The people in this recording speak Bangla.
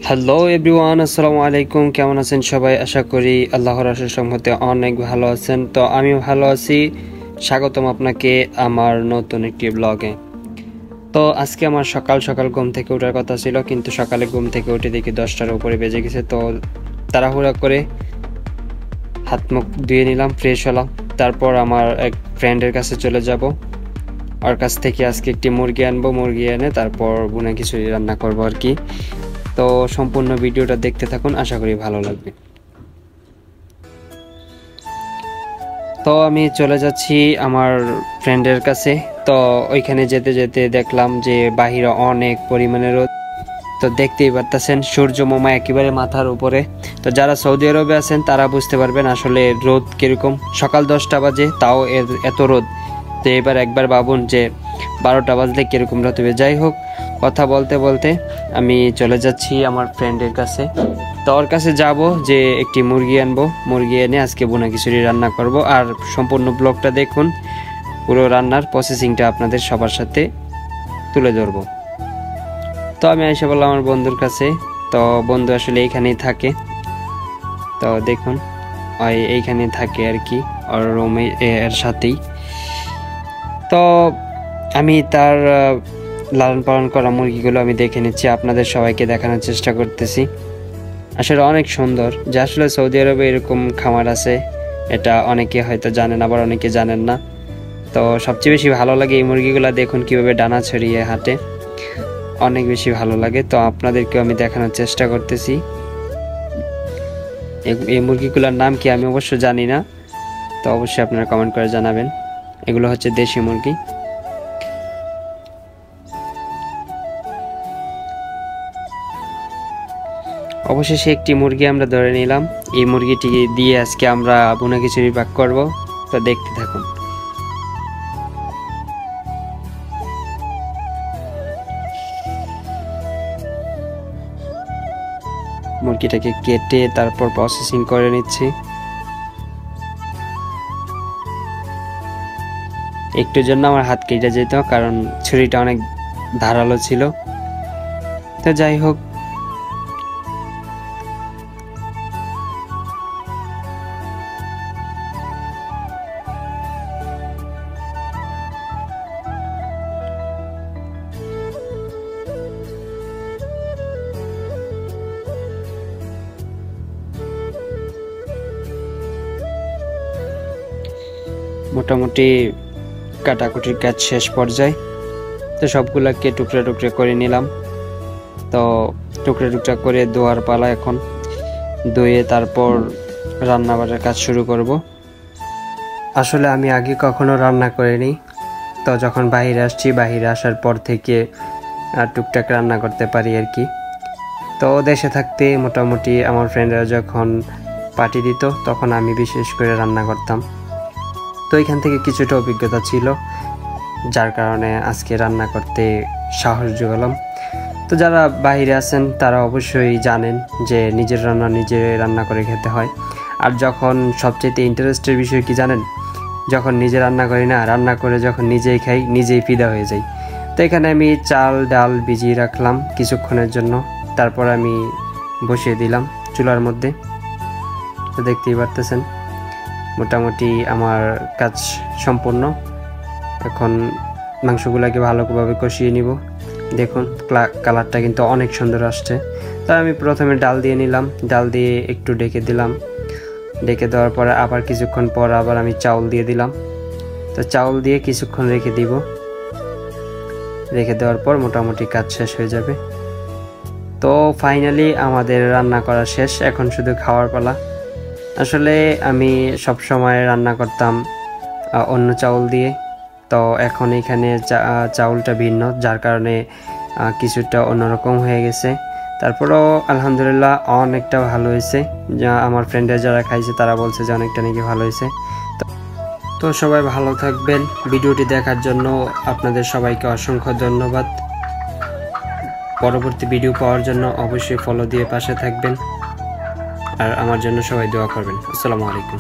হ্যালো এভরিওয়ান, আসসালামু আলাইকুম। কেমন আছেন সবাই? আশা করি আল্লাহর অশেষ রহমতে অনেক ভালো আছেন। তো আমিও ভালো আছি। স্বাগতম আপনাকে আমার নতুন একটি ব্লগে। তো আজকে আমার সকাল সকাল ঘুম থেকে ওঠার কথা ছিল, কিন্তু সকালে ঘুম থেকে উঠে দেখি 10টার উপরে বেজে গেছে। তো তাড়াহুড়া করে হাত মুখ ধুয়ে নিলাম, ফ্রেশ হলাম। তারপর আমার এক ফ্রেন্ডের কাছে চলে যাব। ওর কাছ থেকে আজকে একটি মুরগি আনবো, মুরগি এনে তারপর ভুনা খিচুড়ি রান্না করবো আর কি। তো সম্পূর্ণ ভিডিওটা দেখতে থাকুন, আশা করি ভালো লাগবে। তো আমি চলে যাচ্ছি আমার ফ্রেন্ডের কাছে। তো ওইখানে যেতে যেতে দেখলাম যে বাহিরে অনেক পরিমাণে রোদ। তো দেখতেই পারতেছেন সূর্য মামা একেবারে মাথার উপরে। তো যারা সৌদি আরবে আছেন তারা বুঝতে পারবেন আসলে রোদ কিরকম। সকাল 10টা বাজে, তাও এত রোদ। তো এবার একবার ভাবুন যে 12টা বাজলে কিরকম রোদ হবে। যাই হোক, কথা বলতে বলতে আমি চলে যাচ্ছি আমার ফ্রেন্ডের কাছে। তো ওর কাছে যাব যে একটি মুরগি আনবো, মুরগি এনে আজকে ভুনা খিচুড়ি রান্না করব। আর সম্পূর্ণ ব্লগটা দেখুন, পুরো রান্নার প্রসেসিংটা আপনাদের সবার সাথে তুলে ধরবো। তো আমি এসে বললাম আমার বন্ধুর কাছে। তো বন্ধু আসলে এইখানেই থাকে। তো দেখুন এইখানে থাকে আর কি, ওর রুমে এর সাথেই। তো আমি তার লালন পালন করা মুরগিগুলো আমি দেখে নিচ্ছি, আপনাদের সবাইকে দেখানোর চেষ্টা করতেছি। আসলে অনেক সুন্দর যে আসলে সৌদি আরবে এরকম খামার আছে, এটা অনেকে হয়তো জানেন, আবার অনেকে জানেন না। তো সবচেয়ে বেশি ভালো লাগে এই মুরগিগুলো দেখুন কিভাবে ডানা ছড়িয়ে হাঁটে, অনেক বেশি ভালো লাগে। তো আপনাদেরকেও আমি দেখানোর চেষ্টা করতেছি। এই মুরগিগুলোর নাম কি আমি অবশ্য জানি না, তো অবশ্যই আপনারা কমেন্ট করে জানাবেন। এগুলো হচ্ছে দেশি মুরগি। অবশেষে একটি মুরগি আমরা ধরে নিলাম। এই মুরগিটি দিয়ে আজকে আমরা ভুনা খিচুড়ি পাক করব। তো দেখতে থাকুন। মুরগিটাকে কেটে তারপর প্রসেসিং করে নিচ্ছি। একটুর জন্য আমার হাত কেটে যেত, কারণ ছুরিটা অনেক ধারালো ছিল। তো যাই হোক, মোটামুটি কাটাকুটির কাজ শেষ পর্যায়ে। তো সবগুলাকে টুকরা টুকরা করে নিলাম। তো টুকরা টুকরা করে ধোয়ার পালা এখন। ধুয়ে তারপর রান্না বাড়ার কাজ শুরু করব। আসলে আমি আগে কখনো রান্না করিনি। তো যখন বাইরে আসছি, বাইরে আসার পর থেকে টুকটাক রান্না করতে পারি আর কি। তো দেশে থাকতে মোটামুটি আমার ফ্রেন্ডরা যখন পার্টি দিত তখন আমি বিশেষ করে রান্না করতাম। তো এখান থেকে কিছুটা অভিজ্ঞতা ছিল, যার কারণে আজকে রান্না করতে সাহস জোগালাম। তো যারা বাইরে আছেন তারা অবশ্যই জানেন যে নিজের রান্না নিজে রান্না করে খেতে হয়। আর যখন সবচেয়ে ইন্টারেস্টের বিষয় কি জানেন, যখন নিজে রান্না করি না, রান্না করে যখন নিজেই খাই, নিজেই ফিদা হয়ে যাই। তো এখানে আমি চাল ডাল ভিজিয়ে রাখলাম কিছুক্ষণের জন্য, তারপর আমি বসিয়ে দিলাম চুলার মধ্যে। তো দেখতেই পারতেছেন মোটামুটি আমার কাজ সম্পূর্ণ। এখন মাংসগুলোকে ভালোভাবে কষিয়ে নিব। দেখুন কালারটা কিন্তু অনেক সুন্দর আসছে। তাই আমি প্রথমে ডাল দিয়ে নিলাম, ডাল দিয়ে একটু ঢেকে দিলাম। ঢেকে দেওয়ার পরে আবার কিছুক্ষণ পর আবার আমি চাউল দিয়ে দিলাম। তো চাউল দিয়ে কিছুক্ষণ রেখে দিব। রেখে দেওয়ার পর মোটামুটি কাজ শেষ হয়ে যাবে। তো ফাইনালি আমাদের রান্না করা শেষ, এখন শুধু খাওয়ার পালা। আসলে আমি সব সময় রান্না করতাম অন্য চাউল দিয়ে। তো এখন এখানে চাউলটা ভিন্ন, যার কারণে কিছুটা অন্যরকম হয়ে গেছে। তারপরেও আলহামদুলিল্লাহ অনেকটা ভালো হয়েছে। যা আমার ফ্রেন্ডরা যারা খাইছে তারা বলছে যে অনেকটা নাকি ভালো হয়েছে। তো সবাই ভালো থাকবেন। ভিডিওটি দেখার জন্য আপনাদের সবাইকে অসংখ্য ধন্যবাদ। পরবর্তী ভিডিও পাওয়ার জন্য অবশ্যই ফলো দিয়ে পাশে থাকবেন, আর আমার জন্য সবাই দোয়া করবেন। আসসালামু আলাইকুম।